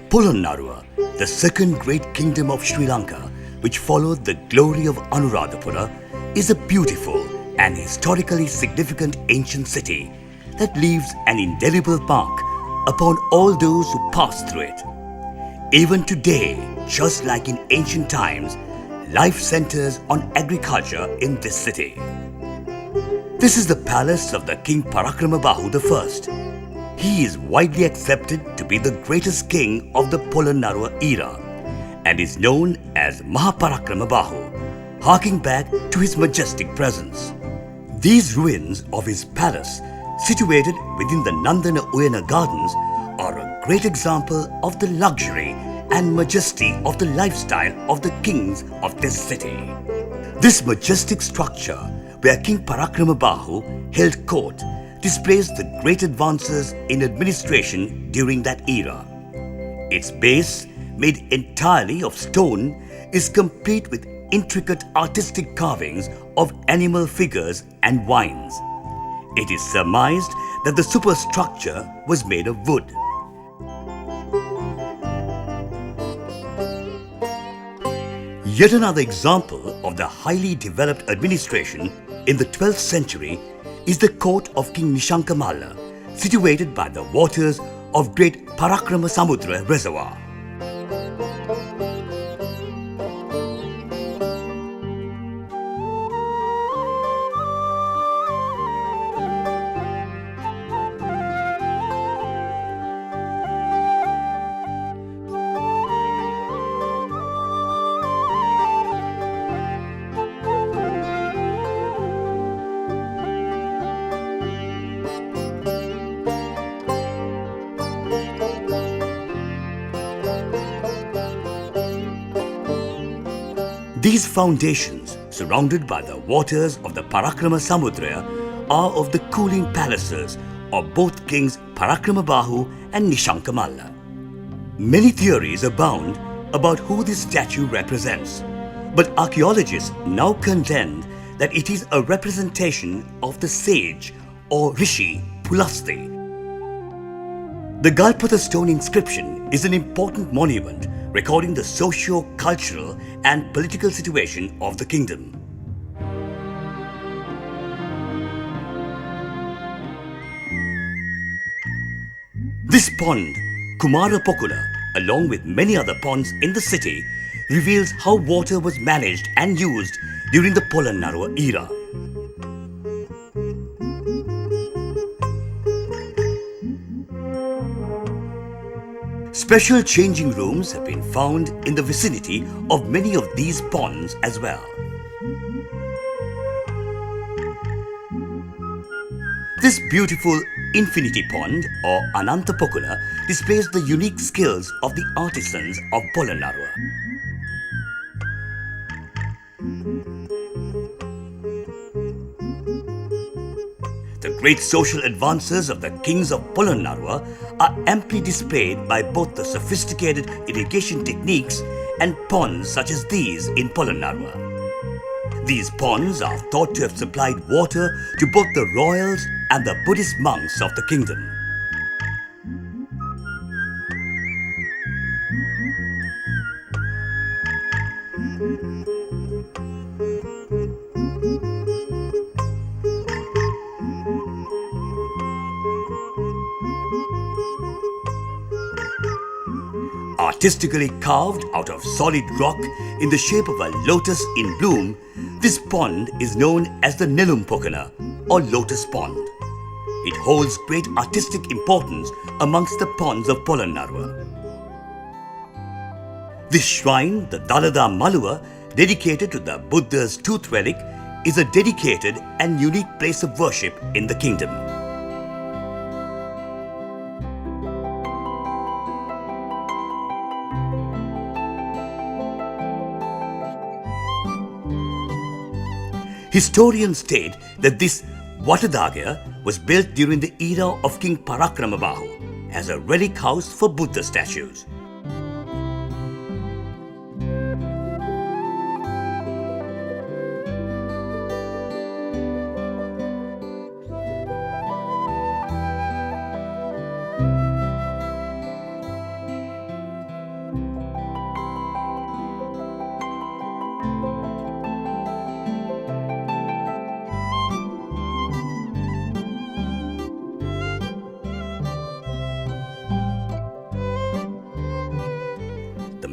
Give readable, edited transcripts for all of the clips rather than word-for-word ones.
Polonnaruwa, the second great kingdom of Sri Lanka, which followed the glory of Anuradhapura, is a beautiful and historically significant ancient city that leaves an indelible mark upon all those who pass through it. Even today, just like in ancient times, life centers on agriculture in this city. This is the palace of the King Parakramabahu I. He is widely accepted to be the greatest king of the Polonnaruwa era and is known as Mahaparakramabahu, harking back to his majestic presence. These ruins of his palace, situated within the Nandana Uyana Gardens, are a great example of the luxury and majesty of the lifestyle of the kings of this city. This majestic structure, where King Parakramabahu held court, displays the great advances in administration during that era. Its base, made entirely of stone, is complete with intricate artistic carvings of animal figures and vines. It is surmised that the superstructure was made of wood. Yet another example of the highly developed administration in the 12th century is the court of King Nishankamalla, situated by the waters of Great Parakrama Samudra Reservoir. These foundations, surrounded by the waters of the Parakrama Samudra, are of the cooling palaces of both kings Parakramabahu and Nishankamalla. Many theories abound about who this statue represents, but archaeologists now contend that it is a representation of the sage or Rishi Pulasti. The Galpatha stone inscription is an important monument recording the socio-cultural and political situation of the kingdom. This pond, Kumarapokula, along with many other ponds in the city, reveals how water was managed and used during the Polonnaruwa era. Special changing rooms have been found in the vicinity of many of these ponds as well. This beautiful infinity pond or Anantapokula displays the unique skills of the artisans of Polonnaruwa. The great social advances of the kings of Polonnaruwa are amply displayed by both the sophisticated irrigation techniques and ponds such as these in Polonnaruwa. These ponds are thought to have supplied water to both the royals and the Buddhist monks of the kingdom. Artistically carved out of solid rock in the shape of a lotus in bloom, this pond is known as the Nelumpokana or Lotus Pond. It holds great artistic importance amongst the ponds of Polonnaruwa. This shrine, the Dalada Maluwa, dedicated to the Buddha's tooth relic, is a dedicated and unique place of worship in the kingdom. Historians state that this Vatadagya was built during the era of King Parakramabahu as a relic house for Buddha statues.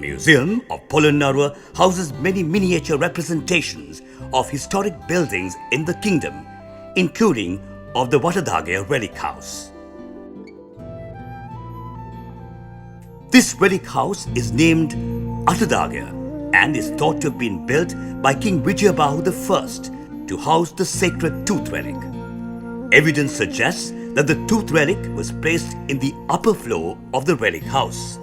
museum of Polonnaruwa houses many miniature representations of historic buildings in the kingdom, including of the Vatadage relic house. This relic house is named Atadage and is thought to have been built by King Vijayabahu I to house the sacred tooth relic. Evidence suggests that the tooth relic was placed in the upper floor of the relic house.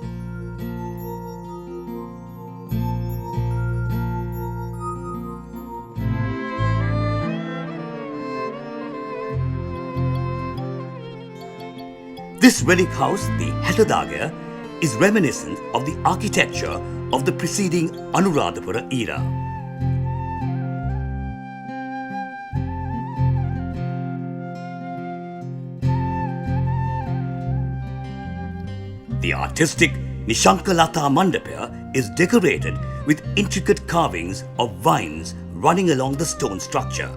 This relic house, the Hetadage, is reminiscent of the architecture of the preceding Anuradhapura era. The artistic Nishankalata Mandapa is decorated with intricate carvings of vines running along the stone structure.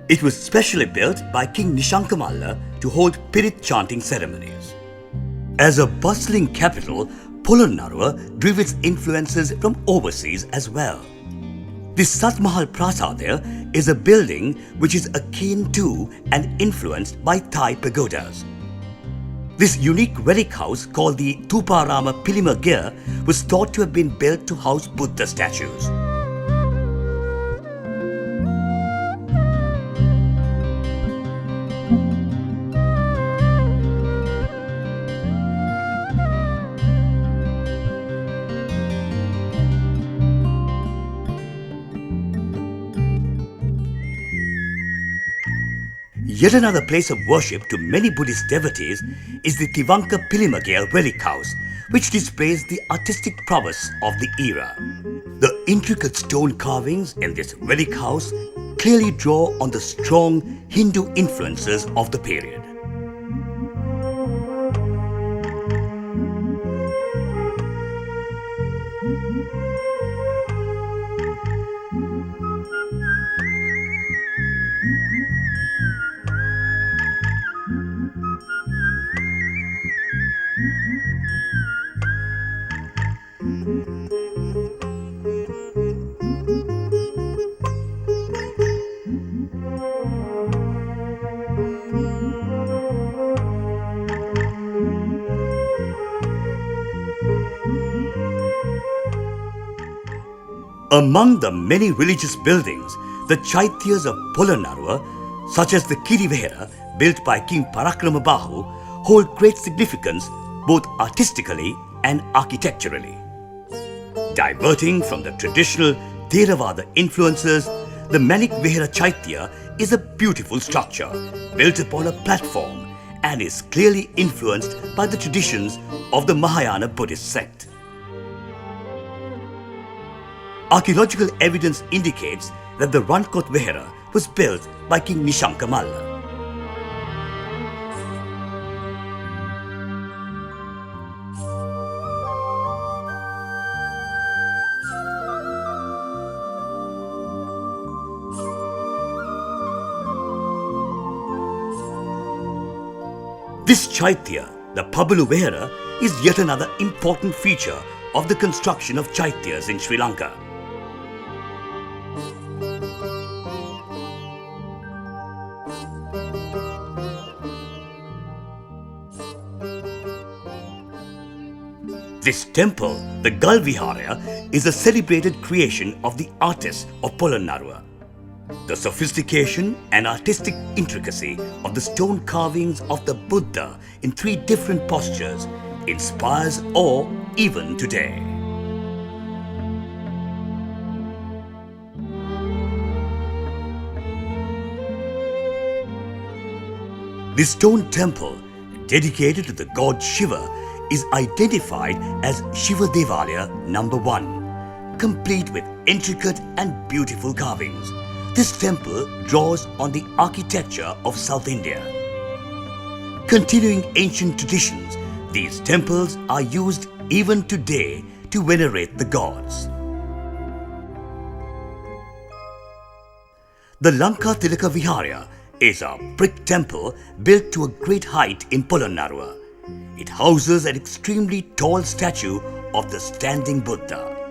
It was specially built by King Nishankamalla to hold Pirit chanting ceremonies. As a bustling capital, Polonnaruwa drew its influences from overseas as well. This Satmahal Prasada is a building which is akin to and influenced by Thai pagodas. This unique relic house called the Tuparama Pilima Gir was thought to have been built to house Buddha statues. Yet another place of worship to many Buddhist devotees is the Tivanka Pilimagaya relic house, which displays the artistic prowess of the era. The intricate stone carvings in this relic house clearly draw on the strong Hindu influences of the period. Among the many religious buildings, the Chaityas of Polonnaruwa, such as the Kirivihara built by King Parakramabahu, hold great significance both artistically and architecturally. Diverting from the traditional Theravada influences, the Manik Vihara Chaitya is a beautiful structure built upon a platform and is clearly influenced by the traditions of the Mahayana Buddhist sect. Archaeological evidence indicates that the Rankot Vihara was built by King Nishankamalla. This Chaitya, the Pabalu Vihara, is yet another important feature of the construction of Chaityas in Sri Lanka. This temple, the Galvihara, is a celebrated creation of the artists of Polonnaruwa. The sophistication and artistic intricacy of the stone carvings of the Buddha in 3 different postures inspires awe even today. The stone temple, dedicated to the god Shiva, is identified as Shiva Devalaya number 1, complete with intricate and beautiful carvings. This temple draws on the architecture of South India. Continuing ancient traditions, these temples are used even today to venerate the gods. The Lanka Tilaka Vihara is a brick temple built to a great height in Polonnaruwa. It houses an extremely tall statue of the standing Buddha.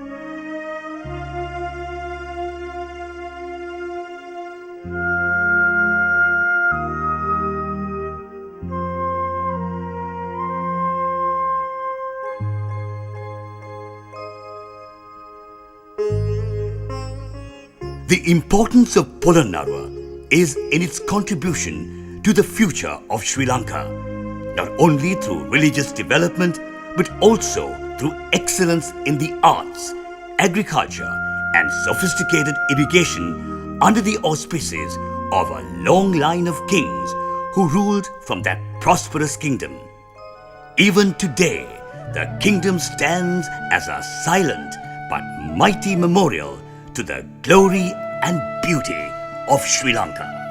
The importance of Polonnaruwa is in its contribution to the future of Sri Lanka, not only through religious development but also through excellence in the arts, agriculture and sophisticated irrigation under the auspices of a long line of kings who ruled from that prosperous kingdom. Even today, the kingdom stands as a silent but mighty memorial to the glory and beauty of Sri Lanka.